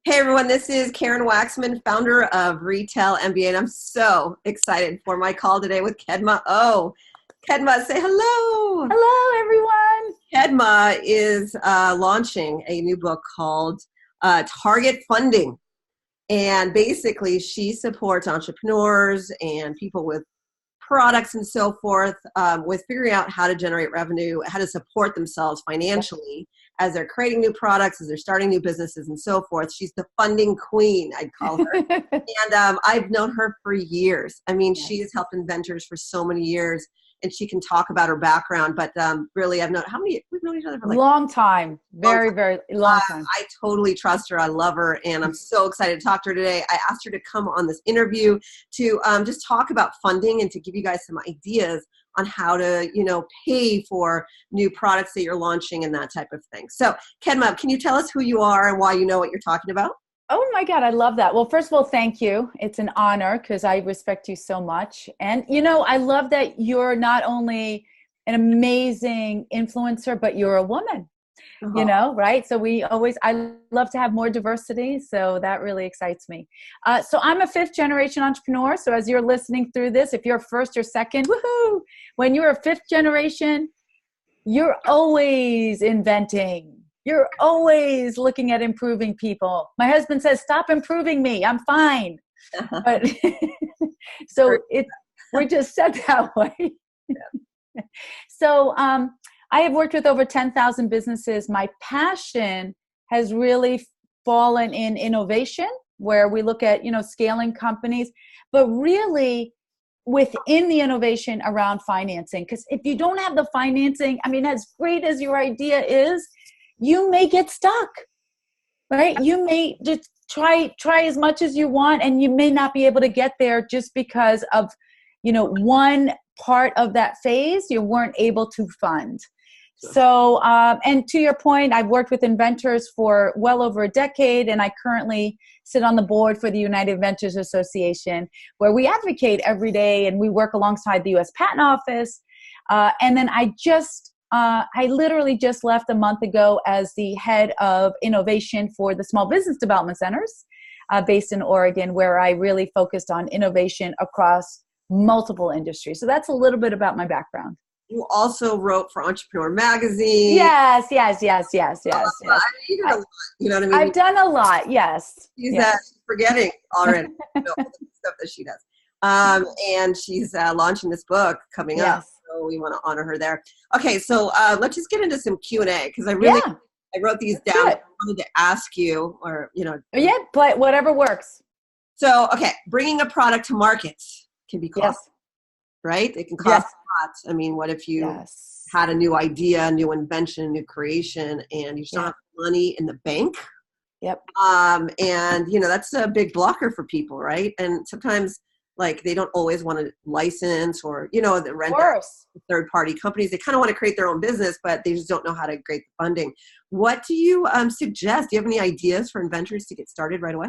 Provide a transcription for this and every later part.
Hey everyone, this is Karen Waksman, founder of Retail MBA, and I'm so excited for my call today with Kedma Ough. Kedma, say hello. Hello, everyone. Kedma is launching a new book called Target Funding. And basically, she supports entrepreneurs and people with products and so forth with figuring out how to generate revenue, how to support themselves financially as they're creating new products, as they're starting new businesses and so forth. She's the funding queen, I'd call her. And I've known her for years. I mean, Yes. she has helped Inventors for so many years, and she can talk about her background. But really, we've known each other for like Long time. long Very, time. very long time. I totally trust her. I love her, and I'm so excited to talk to her today. I asked her to come on this interview to just talk about funding and to give you guys some ideas on how to, pay for new products that you're launching and that type of thing. So, Kedma, can you tell us who you are and why you know what you're talking about? Oh my God, I love that. Well, first of all, thank you. It's an honor because I respect you so much. And, I love that you're not only an amazing influencer, but you're a woman. Right? So I love to have more diversity. So that really excites me. So I'm a fifth generation entrepreneur. So as you're listening through this, if you're first or second, woohoo, when you're a fifth generation, you're always inventing. You're always looking at improving people. My husband says, stop improving me. I'm fine. But so we're just set that way. So, I have worked with over 10,000 businesses. My passion has really fallen in innovation, where we look at, scaling companies, but really within the innovation around financing. Because if you don't have the financing, as great as your idea is, you may get stuck, right? You may just try as much as you want, and you may not be able to get there just because of, one part of that phase you weren't able to fund. So, and to your point, I've worked with Inventors for well over a decade, and I currently sit on the board for the United Inventors Association, where we advocate every day, and we work alongside the U.S. Patent Office. And then I literally just left a month ago as the head of innovation for the Small Business Development Centers based in Oregon, where I really focused on innovation across multiple industries. So that's a little bit about my background. You also wrote for Entrepreneur Magazine. Yes. You did a lot, you know what I mean? I've done a lot, yes. She's yes. forgetting already all the stuff that she does. And she's launching this book coming up, so we want to honor her there. Okay, so let's just get into some Q&A, because I wrote these down. I wanted to ask you, or, Yeah, but whatever works. So, okay, bringing a product to market can be costly, right? It can cost a lot. I mean, what if you had a new idea, new invention, new creation, and you still have money in the bank? Yep. And, that's a big blocker for people, right? And sometimes, they don't always want to license or, the rent third-party companies. They kind of want to create their own business, but they just don't know how to create the funding. What do you suggest? Do you have any ideas for inventors to get started right away?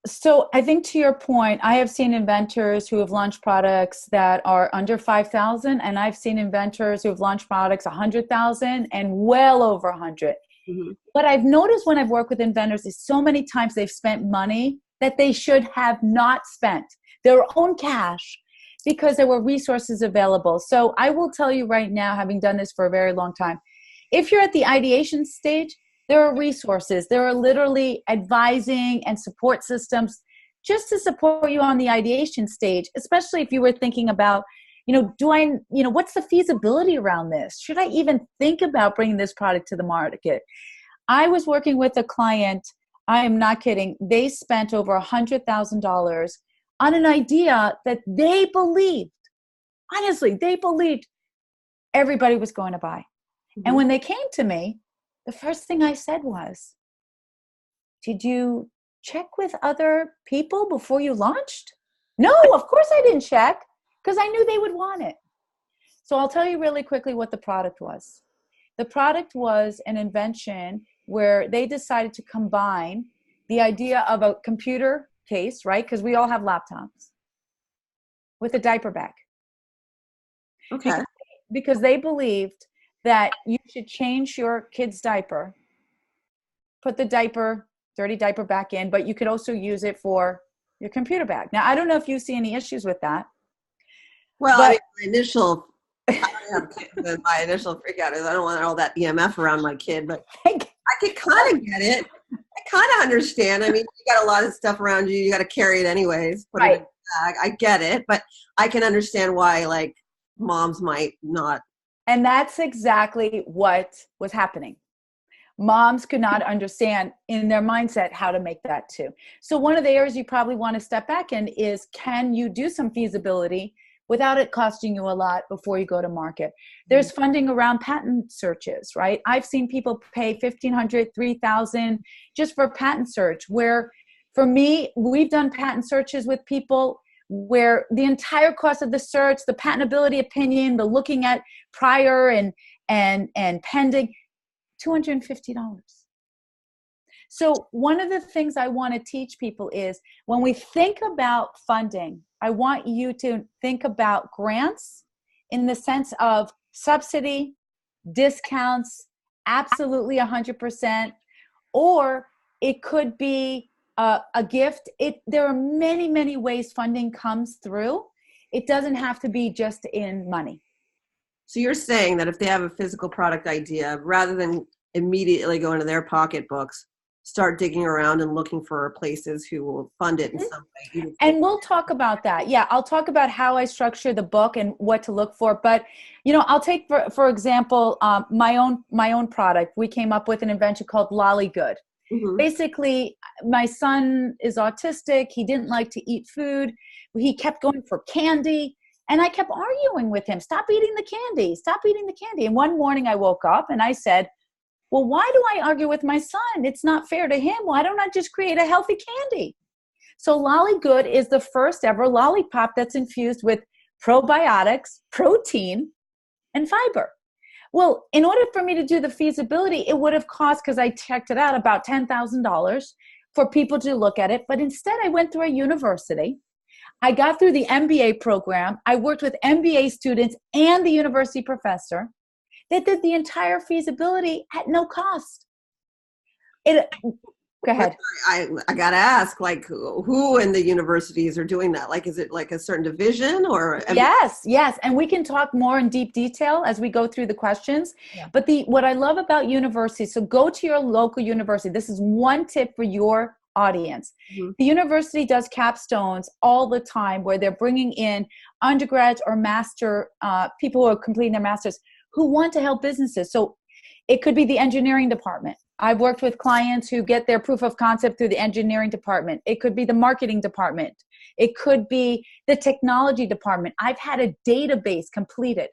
So I think, to your point, I have seen inventors who have launched products that are under 5,000, and I've seen inventors who have launched products 100,000 and well over 100. Mm-hmm. What I've noticed when I've worked with inventors is so many times they've spent money that they should have not spent, their own cash, because there were resources available. So I will tell you right now, having done this for a very long time, if you're at the ideation stage, there are resources. There are literally advising and support systems just to support you on the ideation stage, especially if you were thinking about, what's the feasibility around this? Should I even think about bringing this product to the market? I was working with a client, I am not kidding, they spent over $100,000 on an idea that they believed, honestly, they believed everybody was going to buy. Mm-hmm. And when they came to me, the first thing I said was, did you check with other people before you launched? No, of course I didn't check, because I knew they would want it. So I'll tell you really quickly what the product was. The product was an invention where they decided to combine the idea of a computer case, right? Because we all have laptops, with a diaper bag. Okay. Because they believed that you should change your kid's diaper, put the diaper dirty diaper back in, but you could also use it for your computer bag. Now, I don't know if you see any issues with that. Well, but, I mean, I have kids, and my initial freak out is I don't want all that EMF around my kid, but I could kind of get it. I kind of understand. I mean, you got a lot of stuff around you. You got to carry it anyways. Put it in a bag. I get it, but I can understand why, like, moms might not. And that's exactly what was happening. Moms could not understand in their mindset how to make that too. So one of the areas you probably want to step back in is, can you do some feasibility without it costing you a lot before you go to market? There's funding around patent searches, right? I've seen people pay $1,500, $3,000 just for patent search, where for me, we've done patent searches with people where the entire cost of the search, the patentability opinion, the looking at prior and pending, $250. So one of the things I want to teach people is, when we think about funding, I want you to think about grants in the sense of subsidy, discounts, absolutely 100%, or it could be a gift. There are many, many ways funding comes through. It doesn't have to be just in money. So you're saying that if they have a physical product idea, rather than immediately go into their pocketbooks, start digging around and looking for places who will fund it in some way. And we'll talk about that. Yeah, I'll talk about how I structure the book and what to look for. But, I'll take, for example, my own product. We came up with an invention called Lolly Good. Mm-hmm. Basically, my son is autistic. He didn't like to eat food. He kept going for candy. And I kept arguing with him, stop eating the candy, stop eating the candy. And one morning I woke up and I said, well, why do I argue with my son? It's not fair to him. Why don't I just create a healthy candy? So Lolly Good is the first ever lollipop that's infused with probiotics, protein, and fiber. Well, in order for me to do the feasibility, it would have cost, because I checked it out, about $10,000 for people to look at it. But instead, I went through a university. I got through the MBA program. I worked with MBA students and the university professor. They did the entire feasibility at no cost. Go ahead. I got to ask, like, who in the universities are doing that? Like, is it like a certain division or? Yes. And we can talk more in deep detail as we go through the questions. Yeah. But what I love about universities, so go to your local university. This is one tip for your audience. Mm-hmm. The university does capstones all the time where they're bringing in undergrads or master people who are completing their masters who want to help businesses. So it could be the engineering department. I've worked with clients who get their proof of concept through the engineering department. It could be the marketing department. It could be the technology department. I've had a database completed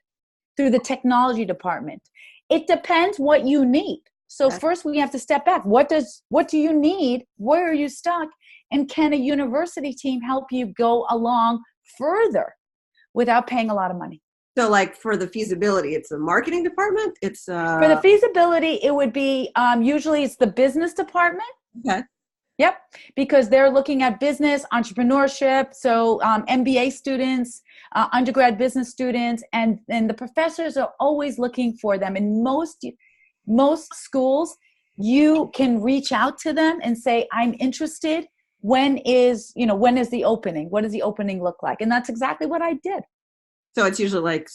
through the technology department. It depends what you need. So first we have to step back. What do you need? Where are you stuck? And can a university team help you go along further without paying a lot of money? So like for the feasibility, it's the marketing department? For the feasibility, it would be, usually it's the business department. Okay. Yep. Because they're looking at business, entrepreneurship. So MBA students, undergrad business students, and the professors are always looking for them. In most schools, you can reach out to them and say, I'm interested. When is the opening? What does the opening look like? And that's exactly what I did. So it's usually like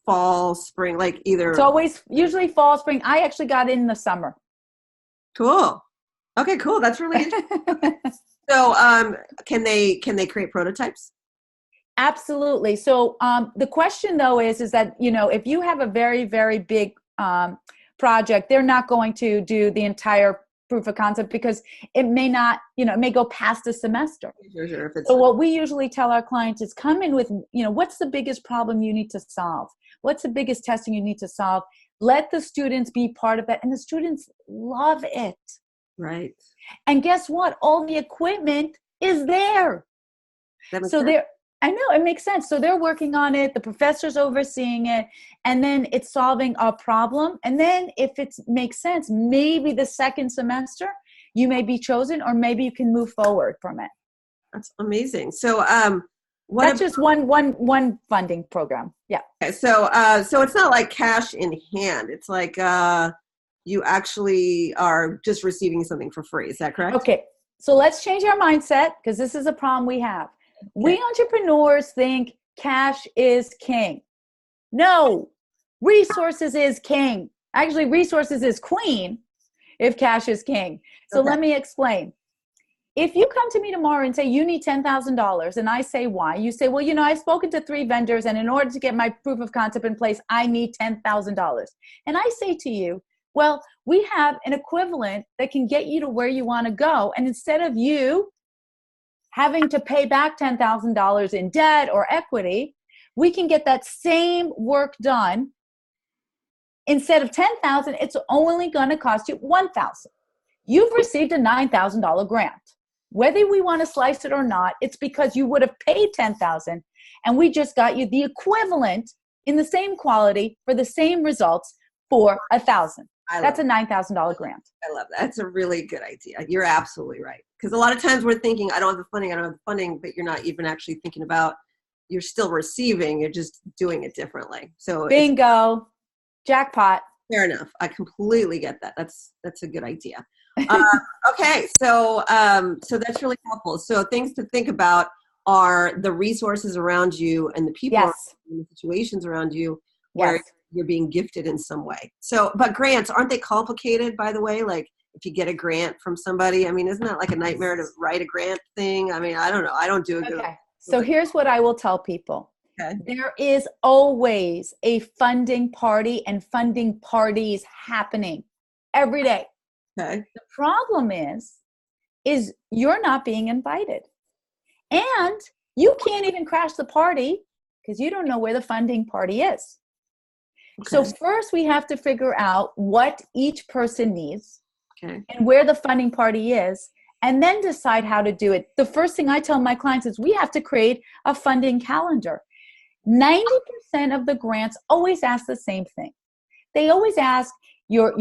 fall, spring, like either. It's always usually fall, spring. I actually got in the summer. Cool. Okay, cool. That's really interesting. So can they create prototypes? Absolutely. So the question though is that, if you have a very, very big project, they're not going to do the entire proof of concept because it may not, it may go past a semester. Sure. So what we usually tell our clients is come in with, what's the biggest problem you need to solve? What's the biggest testing you need to solve? Let the students be part of that. And the students love it. Right. And guess what? All the equipment is there. I know, it makes sense. So they're working on it. The professor's overseeing it. And then it's solving a problem. And then if it makes sense, maybe the second semester you may be chosen, or maybe you can move forward from it. That's amazing. So that's just one funding program. Yeah. Okay. So it's not like cash in hand. It's like you actually are just receiving something for free. Is that correct? Okay. So let's change our mindset, because this is a problem we have. Okay. We entrepreneurs think cash is king. No, resources is king. Actually, resources is queen if cash is king. So let me explain. If you come to me tomorrow and say you need $10,000 and I say why, you say, well, I've spoken to 3 vendors and in order to get my proof of concept in place, I need $10,000. And I say to you, well, we have an equivalent that can get you to where you want to go. And instead of you having to pay back $10,000 in debt or equity, we can get that same work done. Instead of $10,000, it's only going to cost you $1,000. You've received a $9,000 grant. Whether we want to slice it or not, it's because you would have paid $10,000 and we just got you the equivalent in the same quality for the same results for $1,000. That's a $9,000 grant. I love that. That's a really good idea. You're absolutely right. Because a lot of times we're thinking, I don't have the funding, but you're not even actually thinking about, you're still receiving, you're just doing it differently. So bingo, jackpot. Fair enough. I completely get that. That's a good idea. Okay, so that's really helpful. So things to think about are the resources around you and the people around you, and the situations around you where you're being gifted in some way. So, but grants, aren't they complicated, by the way? Like if you get a grant from somebody, I mean, isn't that like a nightmare to write a grant thing? I mean, I don't know. I don't do a good. Okay. So here's what I will tell people. Okay. There is always a funding party and funding parties happening every day. Okay. The problem is you're not being invited. And you can't even crash the party because you don't know where the funding party is. Okay. So first we have to figure out what each person needs and where the funding party is, and then decide how to do it. The first thing I tell my clients is we have to create a funding calendar. 90% of the grants always ask the same thing. They always ask your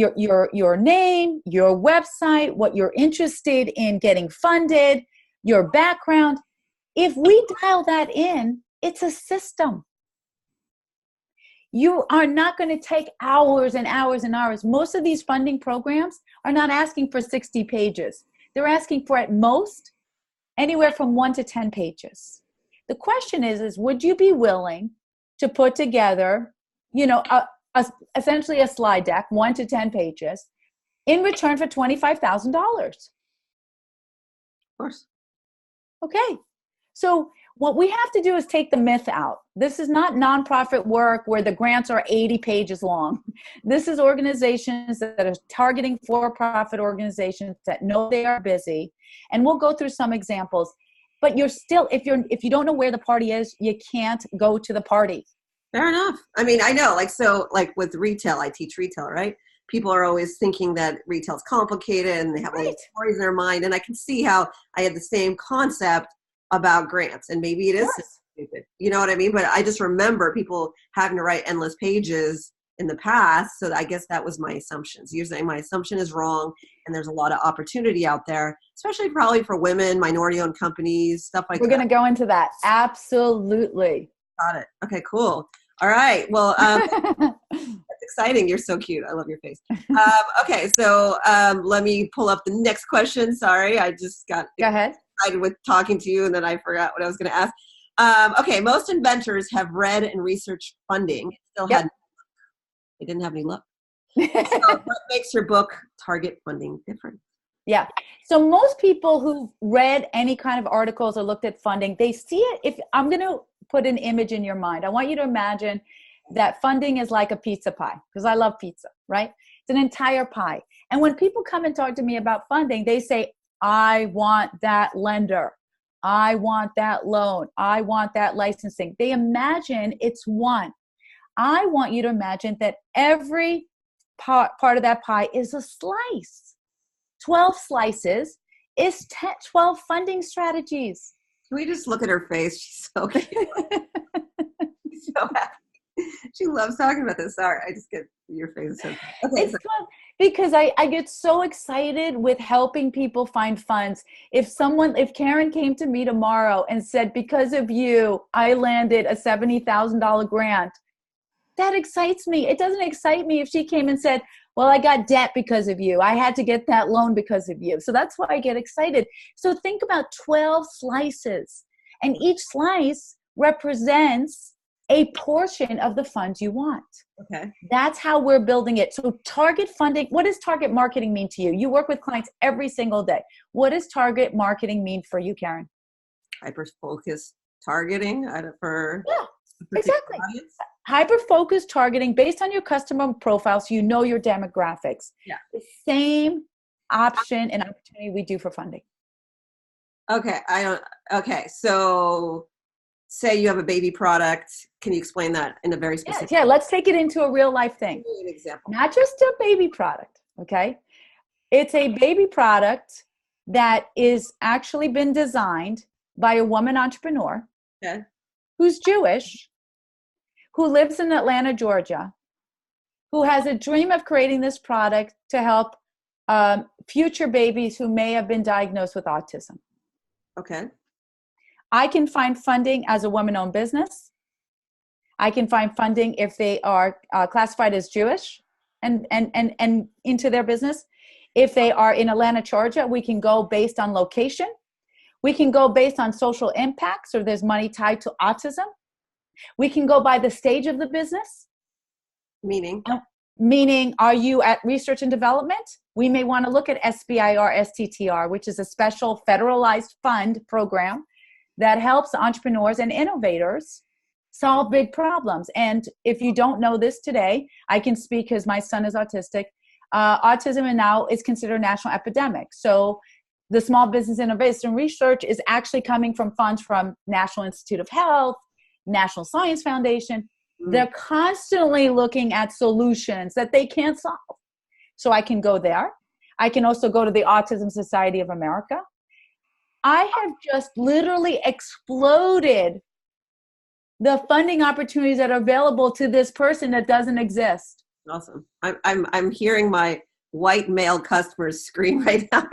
name, your website, what you're interested in getting funded, your background. If we dial that in, it's a system. You are not going to take hours and hours and hours. Most of these funding programs are not asking for 60 pages. They're asking for at most anywhere from 1 to 10 pages. The question is would you be willing to put together, essentially a slide deck, 1 to 10 pages, in return for $25,000? Of course. Okay. So what we have to do is take the myth out. This is not nonprofit work where the grants are 80 pages long. This is organizations that are targeting for-profit organizations that know they are busy. And we'll go through some examples. But you're still, if you don't know where the party is, you can't go to the party. Fair enough. I mean, I know, like with retail, I teach retail, right? People are always thinking that retail's complicated and they have all these stories in their mind. And I can see how I had the same concept about grants, and maybe it is stupid. You know what I mean? But I just remember people having to write endless pages in the past. So I guess that was my assumption. So you're saying my assumption is wrong, and there's a lot of opportunity out there, especially probably for women, minority-owned companies, stuff like that. We're going to go into that. Absolutely. Got it. Okay, cool. All right. Well, that's exciting. You're so cute. I love your face. Okay, so let me pull up the next question. Sorry, I just got excited with talking to you, and then I forgot what I was going to ask. Okay, most inventors have read and researched funding. They didn't have any luck. So what makes your book Target Funding different? Yeah. So most people who've read any kind of articles or looked at funding, they see it. If I'm going to put an image in your mind, I want you to imagine that funding is like a pizza pie, because I love pizza, right? It's an entire pie. And when people come and talk to me about funding, they say, I want that lender. I want that loan. I want that licensing. They imagine it's one. I want you to imagine that every part of that pie is a slice. 12 slices is 12 funding strategies. Can we just look at her face? She's so cute. She's so happy. She loves talking about this. Sorry, I just get your face. Okay, it's fun because I get so excited with helping people find funds. If Karen came to me tomorrow and said, because of you, I landed a $70,000 grant, that excites me. It doesn't excite me if she came and said, Well, I got debt because of you. I had to get that loan because of you. So that's why I get excited. So think about 12 slices, and each slice represents a portion of the funds you want. Okay. That's how we're building it. So target funding, what does target marketing mean to you? You work with clients every single day. What does target marketing mean for you, Karen? Hyper-focused targeting for exactly. audience. Hyper-focused targeting based on your customer profile, so you know your demographics. Yeah. The same option and opportunity we do for funding. Okay. Okay. So say you have a baby product. Can you explain that in a very specific Yeah, let's take it into a real life thing. Give me an example. Not just a baby product, okay? It's a baby product that is actually been designed by a woman entrepreneur who's Jewish, who lives in Atlanta, Georgia, who has a dream of creating this product to help future babies who may have been diagnosed with autism. Okay. I can find funding as a woman-owned business. I can find funding if they are classified as Jewish and into their business. If they are in Atlanta, Georgia, we can go based on location. We can go based on social impact, so there's money tied to autism. We can go by the stage of the business. Meaning, are you at research and development? We may want to look at SBIR, STTR, which is a special federalized fund program that helps entrepreneurs and innovators solve big problems. And if you don't know this today, I can speak because my son is autistic. Autism now is considered a national epidemic. So the Small Business Innovation Research is actually coming from funds from National Institute of Health, National Science Foundation. They're constantly looking at solutions that they can't solve. So I can go there. I can also go to the Autism Society of America. I have just literally exploded the funding opportunities that are available to this person that doesn't exist. Awesome. I'm hearing my white male customers scream right now.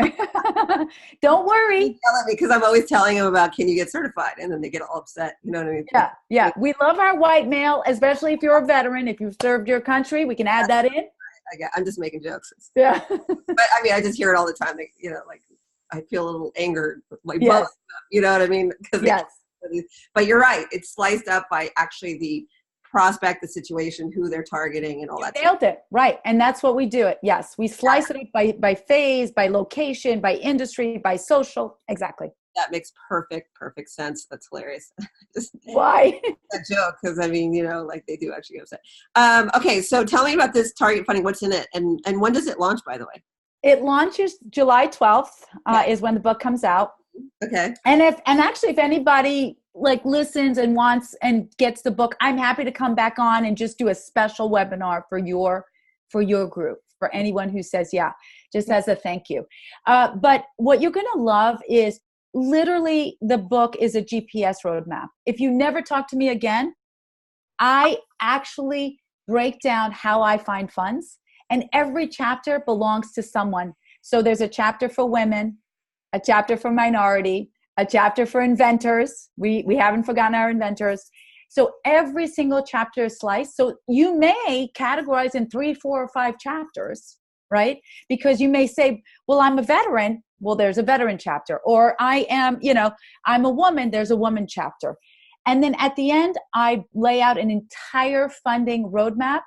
Don't worry. Yell at me because I'm always telling them about, can you get certified? And then they get all upset. You know what I mean? Yeah. We love our white male, especially if you're a veteran. If you've served your country, we can add that in. I'm just making jokes. Yeah. But I mean, I just hear it all the time. Like, like I feel a little angered, like both. You know what I mean? Yes. But you're right. It's sliced up by actually the prospect, the situation, who they're targeting, and all that. Nailed it. Right. And that's what we do it. Yes. We slice it up by phase, by location, by industry, by social. Exactly. That makes perfect sense. That's hilarious. Why? A joke, because I mean, like they do actually get upset. Okay, so tell me about this target funding. What's in it, and when does it launch? By the way, it launches July 12th. Is when the book comes out. Okay. And if anybody like listens and wants and gets the book, I'm happy to come back on and just do a special webinar for your group, for anyone who says just as a thank you. But what you're going to love is literally the book is a GPS roadmap. If you never talk to me again, I actually break down how I find funds, and every chapter belongs to someone. So there's a chapter for women, a chapter for minority, a chapter for inventors. We haven't forgotten our inventors. So every single chapter is sliced. So you may categorize in 3, 4, or 5 chapters, right? Because you may say, well, I'm a veteran. Well, there's a veteran chapter. Or I am, I'm a woman. There's a woman chapter. And then at the end, I lay out an entire funding roadmap.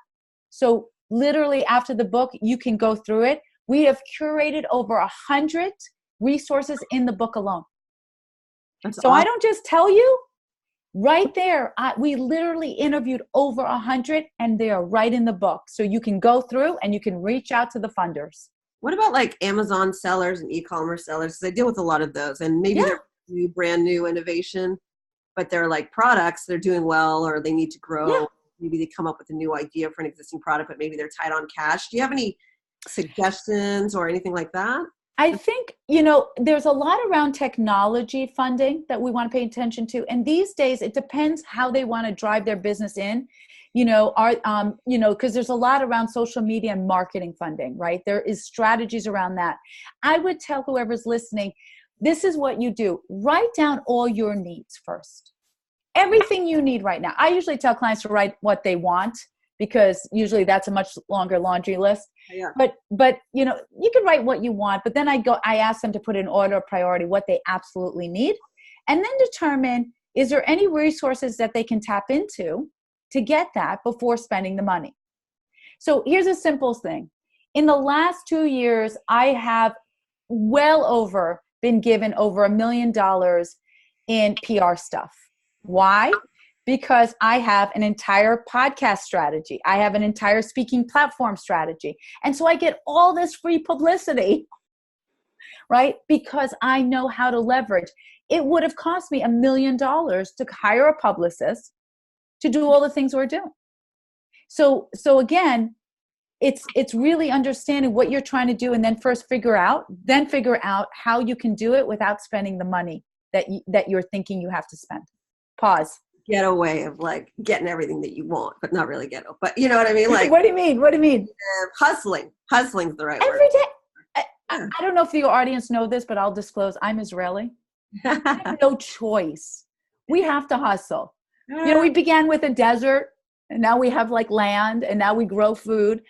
So literally after the book, you can go through it. We have curated over 100 resources in the book alone. That's so awesome. I don't just tell you right there. We literally interviewed over 100 and they are right in the book. So you can go through and you can reach out to the funders. What about like Amazon sellers and e-commerce sellers? Because I deal with a lot of those, and maybe they're brand new innovation, but they're like products, they're doing well, or they need to grow. Yeah. Maybe they come up with a new idea for an existing product, but maybe they're tight on cash. Do you have any suggestions or anything like that? I think, there's a lot around technology funding that we want to pay attention to. And these days, it depends how they want to drive their business in, because there's a lot around social media and marketing funding, right? There is strategies around that. I would tell whoever's listening, this is what you do. Write down all your needs first. Everything you need right now. I usually tell clients to write what they want, because usually that's a much longer laundry list. Yeah. But you know, you can write what you want, but then I ask them to put in order of priority what they absolutely need, and then determine, is there any resources that they can tap into to get that before spending the money. So here's a simple thing. In the last 2 years, I have been given over $1 million in PR stuff. Why? Because I have an entire podcast strategy. I have an entire speaking platform strategy. And so I get all this free publicity, right? Because I know how to leverage. It would have cost me $1 million to hire a publicist to do all the things we're doing. So again, it's really understanding what you're trying to do, and then figure out how you can do it without spending the money that you're thinking you have to spend. Pause. Get a way of like getting everything that you want, but not really get it. But you know what I mean? Like, what do you mean? Hustling. Hustling's the right word. Every day. I don't know if the audience know this, but I'll disclose I'm Israeli. I have no choice. We have to hustle. You know, we began with a desert, and now we have like land, and now we grow food.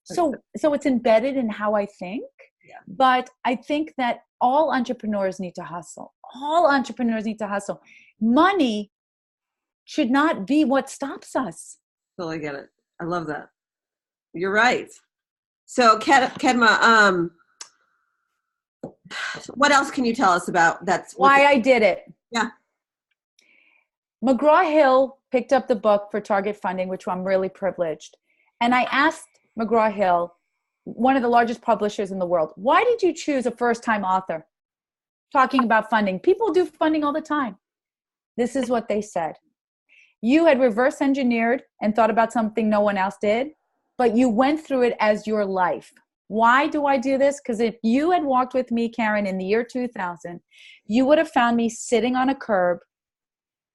So it's embedded in how I think. Yeah. But I think that all entrepreneurs need to hustle. All entrepreneurs need to hustle. Money should not be what stops us. Totally get it. I love that. You're right. So Kedma, what else can you tell us about that's why I did it? Yeah. McGraw-Hill picked up the book for Target Funding, which I'm really privileged. And I asked McGraw-Hill, one of the largest publishers in the world, why did you choose a first-time author talking about funding? People do funding all the time. This is what they said. You had reverse engineered and thought about something no one else did, but you went through it as your life. Why do I do this? Because if you had walked with me, Karen, in the year 2000, you would have found me sitting on a curb,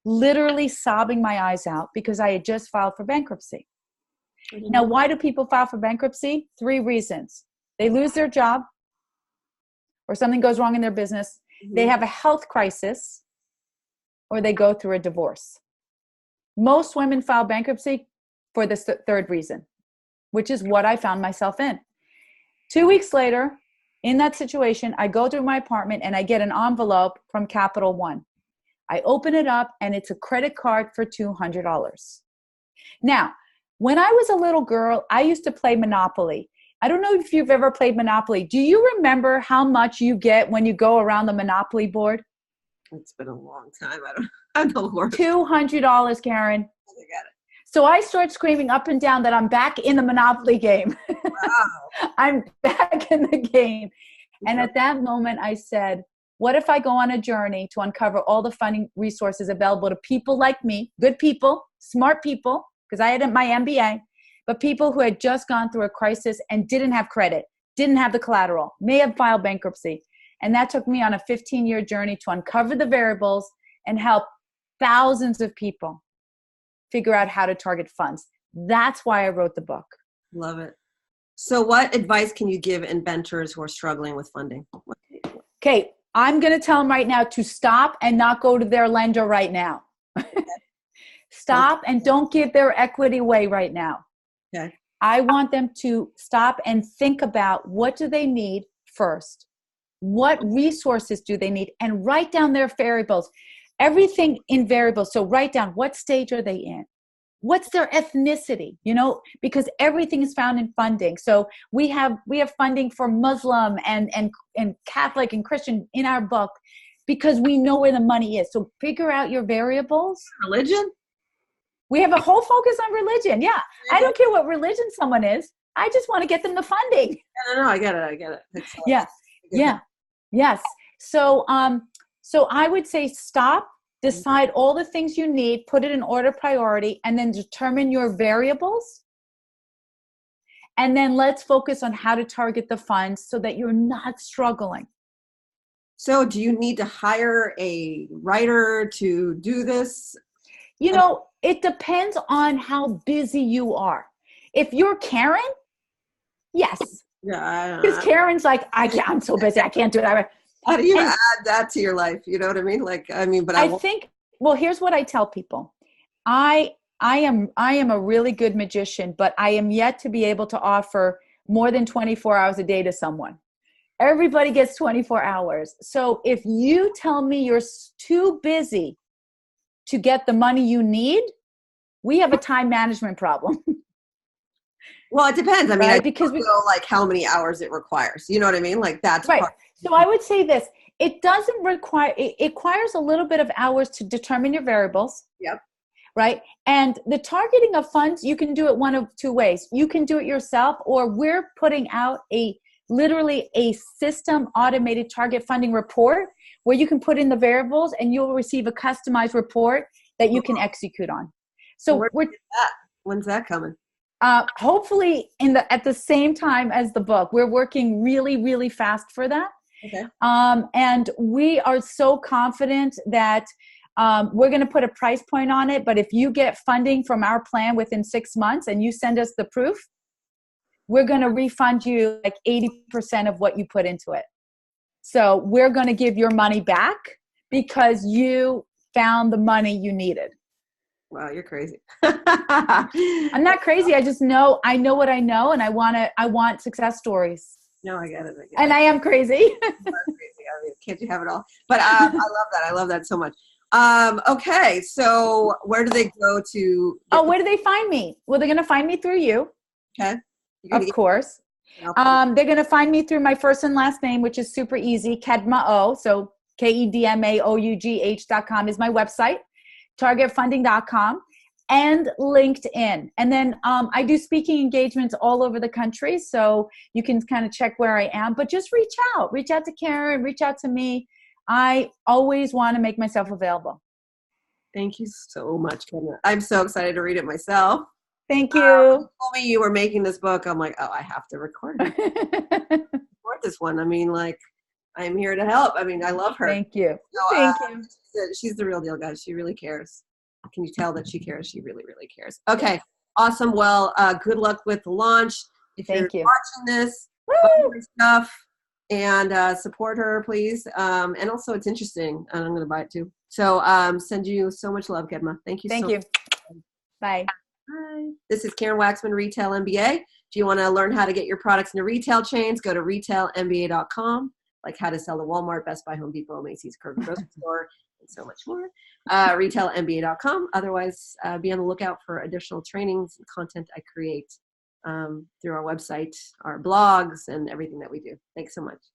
literally sobbing my eyes out because I had just filed for bankruptcy. Mm-hmm. Now, why do people file for bankruptcy? 3 reasons. They lose their job, or something goes wrong in their business. Mm-hmm. They have a health crisis, or they go through a divorce. Most women file bankruptcy for this third reason, which is what I found myself in. 2 weeks later, in that situation, I go through my apartment and I get an envelope from Capital One. I open it up and it's a credit card for $200. Now, when I was a little girl, I used to play Monopoly. I don't know if you've ever played Monopoly. Do you remember how much you get when you go around the Monopoly board? It's been a long time. I don't know. $200, Karen. I got it. So I start screaming up and down that I'm back in the Monopoly game. Wow. I'm back in the game. And at that moment, I said, what if I go on a journey to uncover all the funding resources available to people like me, good people, smart people, because I had my MBA, but people who had just gone through a crisis and didn't have credit, didn't have the collateral, may have filed bankruptcy. And that took me on a 15-year journey to uncover the variables and help thousands of people figure out how to target funds. That's why I wrote the book. Love it. So what advice can you give inventors who are struggling with funding? Okay, I'm going to tell them right now to stop and not go to their lender right now. Stop and don't give their equity away right now. Okay. I want them to stop and think about, what do they need first? What resources do they need? And write down their variables. Everything in variables. So write down, what stage are they in? What's their ethnicity? You know, because everything is found in funding. So we have funding for Muslim and Catholic and Christian in our book because we know where the money is. So figure out your variables. Religion? We have a whole focus on religion. Yeah. I don't care what religion someone is. I just want to get them the funding. No, I get it. Yeah. Yeah. Yes. So I would say stop, decide all the things you need, put it in order of priority, and then determine your variables. And then let's focus on how to target the funds so that you're not struggling. So do you need to hire a writer to do this? You know, it depends on how busy you are. If you're Karen, yes. Yeah. Because Karen's like, I'm so busy, I can't do it. How do you add that to your life? You know what I mean? Well, well, here's what I tell people. I I am a really good magician, but I am yet to be able to offer more than 24 hours a day to someone. Everybody gets 24 hours. So if you tell me you're too busy to get the money you need, we have a time management problem. Well, it depends. I mean, right? I Because don't know like how many hours it requires. You know what I mean? Like that's right. part. So I would say this, it doesn't require, it requires a little bit of hours to determine your variables. Yep. Right? And the targeting of funds, you can do it one of two ways. You can do it yourself, or we're putting out literally a system automated target funding report where you can put in the variables and you'll receive a customized report that you can execute on. So When's that coming? Hopefully at the same time as the book. We're working really, really fast for that. Okay. And we are so confident that we're going to put a price point on it. But if you get funding from our plan within 6 months and you send us the proof, we're going to refund you like 80% of what you put into it. So we're going to give your money back because you found the money you needed. Wow, you're crazy. I'm not crazy. I just know, I know what I know, and I want success stories. No, I get it. And I am crazy. You are crazy. I mean, can't you have it all? But I love that. I love that so much. Okay, so where do they go to? Where do they find me? Well, they're going to find me through you. Okay. Of course. They're going to find me through my first and last name, which is super easy, Kedma Ough. So KEDMAOUGH.com is my website, targetfunding.com, and LinkedIn. And then I do speaking engagements all over the country, so you can kind of check where I am. But just reach out to Karen, reach out to me. I always want to make myself available. Thank you so much, Kedma. I'm so excited to read it myself. Thank you. When you told me you were making this book, I'm like, oh, I have to record this one. I mean, like, I'm here to help. I mean, I love her. Thank you. So, Thank you. She's the real deal, guys. She really cares. Can you tell that she cares? She really, really cares. Okay, awesome. Well, good luck with the launch. If you're watching this, buy her stuff and support her, please. And also, it's interesting, and I'm going to buy it too. So, send you so much love, Kedma. Thank you. Thank you. Bye. Hi. This is Karen Waksman, Retail MBA. If you want to learn how to get your products into retail chains, go to retailmba.com. Like how to sell to Walmart, Best Buy, Home Depot, Macy's, Kroger grocery store, and so much more. Retailmba.com. Otherwise, be on the lookout for additional trainings and content I create through our website, our blogs, and everything that we do. Thanks so much.